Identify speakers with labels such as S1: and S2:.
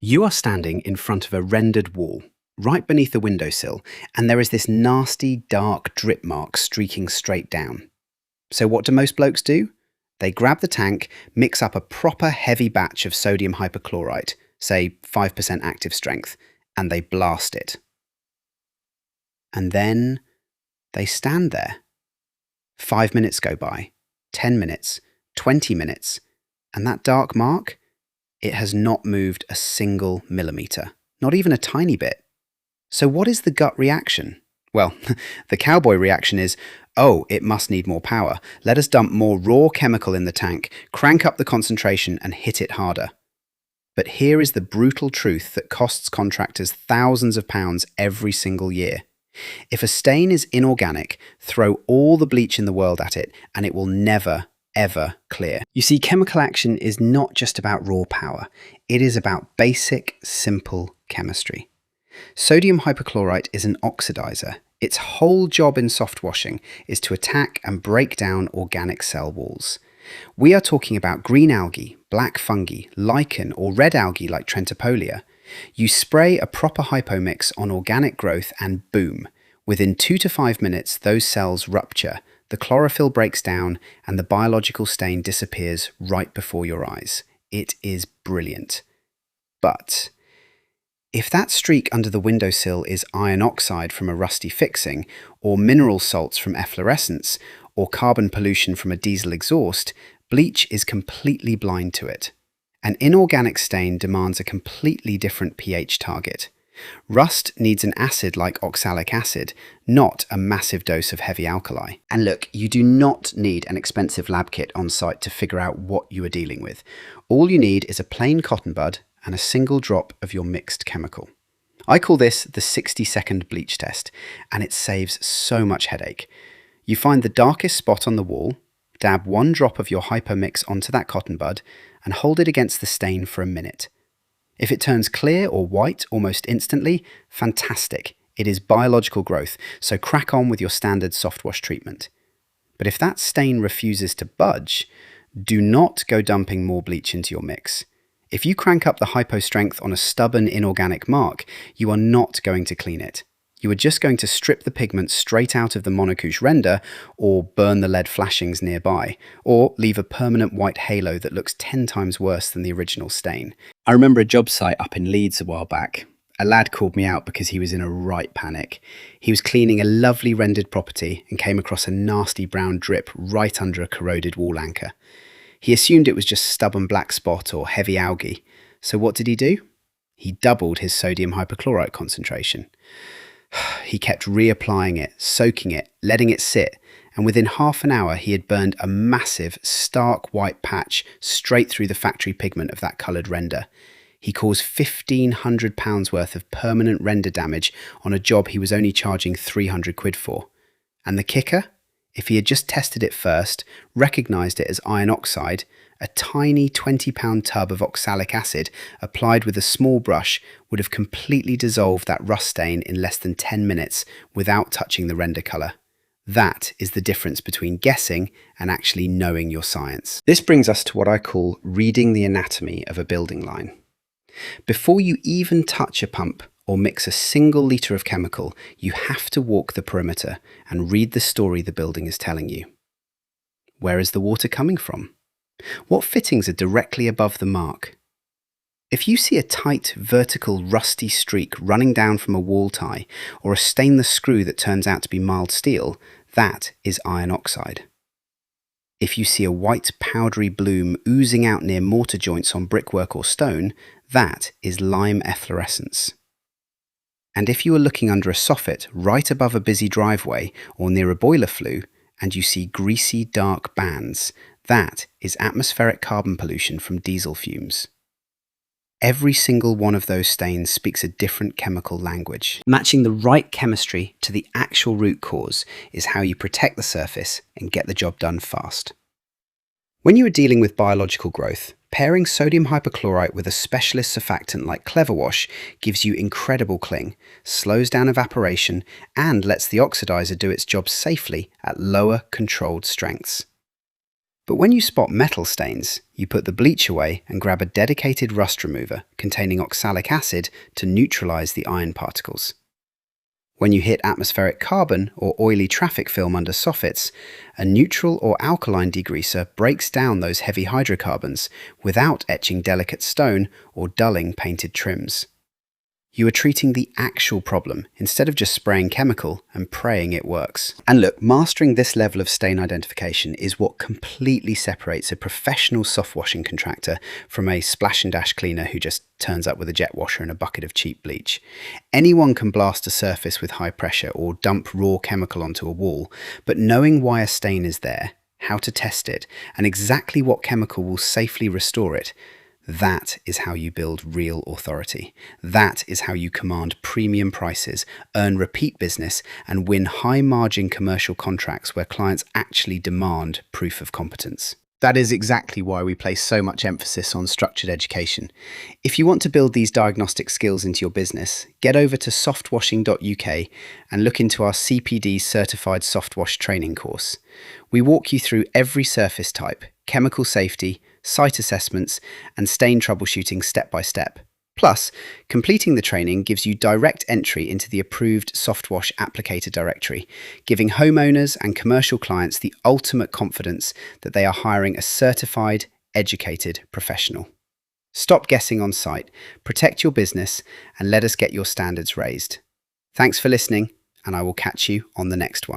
S1: You are standing in front of a rendered wall, right beneath the windowsill, and there is this nasty, dark drip mark streaking straight down. So what do most blokes do? They grab the tank, mix up a proper heavy batch of sodium hypochlorite, say 5% active strength, and they blast it. And then they stand there. 5 minutes go by, 10 minutes, 20 minutes, and that dark mark? It has not moved a single millimetre, not even a tiny bit. So what is the gut reaction? Well, the cowboy reaction is, oh, it must need more power. Let us dump more raw chemical in the tank, crank up the concentration and hit it harder. But here is the brutal truth that costs contractors thousands of pounds every single year. If a stain is inorganic, throw all the bleach in the world at it and it will never, ever clear. You see, chemical action is not just about raw power. It is about basic, simple chemistry. Sodium hypochlorite is an oxidizer. Its whole job in soft washing is to attack and break down organic cell walls. We are talking about green algae, black fungi, lichen, or red algae like Trentipolia. You spray a proper hypomix on organic growth and boom, within 2 to 5 minutes those cells rupture, the chlorophyll breaks down and the biological stain disappears right before your eyes. It is brilliant. But if that streak under the windowsill is iron oxide from a rusty fixing, or mineral salts from efflorescence, or carbon pollution from a diesel exhaust, bleach is completely blind to it. An inorganic stain demands a completely different pH target. Rust needs an acid like oxalic acid, not a massive dose of heavy alkali. And look, you do not need an expensive lab kit on site to figure out what you are dealing with. All you need is a plain cotton bud and a single drop of your mixed chemical. I call this the 60-second bleach test, and it saves so much headache. You find the darkest spot on the wall, dab 1 drop of your hypomix onto that cotton bud, and hold it against the stain for a minute. If it turns clear or white almost instantly, fantastic. It is biological growth, so crack on with your standard soft wash treatment. But if that stain refuses to budge, do not go dumping more bleach into your mix. If you crank up the hypo strength on a stubborn inorganic mark, you are not going to clean it. You are just going to strip the pigment straight out of the monocouche render, or burn the lead flashings nearby, or leave a permanent white halo that looks 10 times worse than the original stain. I remember a job site up in Leeds a while back. A lad called me out because he was in a right panic. He was cleaning a lovely rendered property and came across a nasty brown drip right under a corroded wall anchor. He assumed it was just stubborn black spot or heavy algae. So what did he do? He doubled his sodium hypochlorite concentration. He kept reapplying it, soaking it, letting it sit, and within half an hour he had burned a massive, stark white patch straight through the factory pigment of that coloured render. He caused £1,500 worth of permanent render damage on a job he was only charging 300 quid for. And the kicker? If he had just tested it first, recognised it as iron oxide, a tiny 20-pound tub of oxalic acid applied with a small brush would have completely dissolved that rust stain in less than 10 minutes without touching the render colour. That is the difference between guessing and actually knowing your science. This brings us to what I call reading the anatomy of a building line. Before you even touch a pump or mix a single litre of chemical, you have to walk the perimeter and read the story the building is telling you. Where is the water coming from? What fittings are directly above the mark? If you see a tight, vertical, rusty streak running down from a wall tie, or a stainless screw that turns out to be mild steel, that is iron oxide. If you see a white, powdery bloom oozing out near mortar joints on brickwork or stone, that is lime efflorescence. And if you are looking under a soffit right above a busy driveway or near a boiler flue, and you see greasy, dark bands, that is atmospheric carbon pollution from diesel fumes. Every single one of those stains speaks a different chemical language. Matching the right chemistry to the actual root cause is how you protect the surface and get the job done fast. When you are dealing with biological growth, pairing sodium hypochlorite with a specialist surfactant like Cleverwash gives you incredible cling, slows down evaporation, and lets the oxidizer do its job safely at lower controlled strengths. But when you spot metal stains, you put the bleach away and grab a dedicated rust remover containing oxalic acid to neutralize the iron particles. When you hit atmospheric carbon or oily traffic film under soffits, a neutral or alkaline degreaser breaks down those heavy hydrocarbons without etching delicate stone or dulling painted trims. You are treating the actual problem instead of just spraying chemical and praying it works. And look, mastering this level of stain identification is what completely separates a professional soft washing contractor from a splash and dash cleaner who just turns up with a jet washer and a bucket of cheap bleach. Anyone can blast a surface with high pressure or dump raw chemical onto a wall, but knowing why a stain is there, how to test it, and exactly what chemical will safely restore it, that is how you build real authority. That is how you command premium prices, earn repeat business, and win high-margin commercial contracts where clients actually demand proof of competence. That is exactly why we place so much emphasis on structured education. If you want to build these diagnostic skills into your business, get over to softwashing.uk and look into our CPD Certified Soft Wash training course. We walk you through every surface type, chemical safety, site assessments, and stain troubleshooting step by step. Plus, completing the training gives you direct entry into the approved Softwash applicator directory, giving homeowners and commercial clients the ultimate confidence that they are hiring a certified, educated professional. Stop guessing on site, protect your business, and let us get your standards raised. Thanks for listening, and I will catch you on the next one.